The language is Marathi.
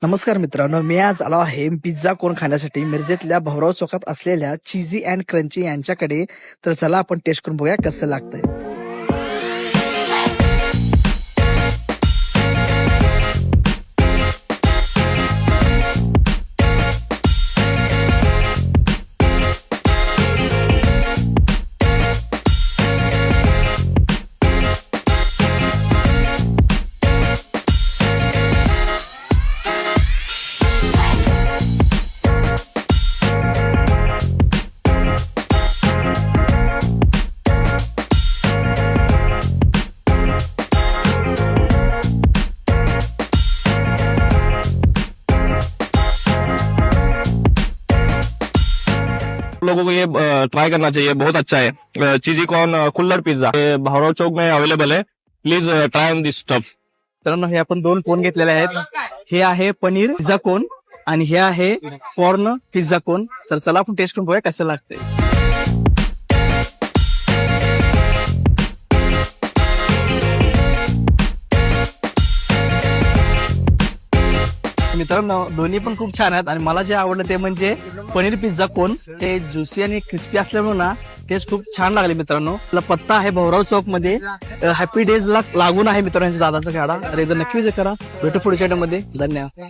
नमस्कार मित्रांनो, मी आज आलो आहे पिझ्झा कोण खाण्यासाठी मिरजेतल्या भाऊराव चौकात असलेल्या चीझी अँड क्रंची यांच्याकडे. तर चला आपण टेस्ट करून बघूया कसं लागतंय. लोगों को ये ट्राई करना चाहिए, बहुत अच्छा है. चीजी कॉर्न कुल्हड़ पिझ्झा भाऊराव चौक में अवेलेबल है. Please try on this stuff. मित्रांनो, हे आपण 2 कोन घेतलेले आहेत. हे आहे पनीर पिझ्झा कोन आणि हे आहे कॉर्न पिझ्झा कोन. तर चला आपण टेस्ट करून बघूया कसं लागतंय. मित्रांनो, दोन्ही पण खूप छान आहेत आणि मला जे आवडलं ते म्हणजे पनीर पिझ्झा कोन. ते ज्युसी आणि क्रिस्पी असल्यामुळे ना टेस्ट खूप छान लागले. मित्रांनो, पत्ता आहे भाऊराव चौक मध्ये, हॅपी डेज ला लागून आहे मित्रांनो दादाचा गाडा. तर एकदा नक्की विजिट करा. भेटू पुढच्या मध्ये. धन्यवाद.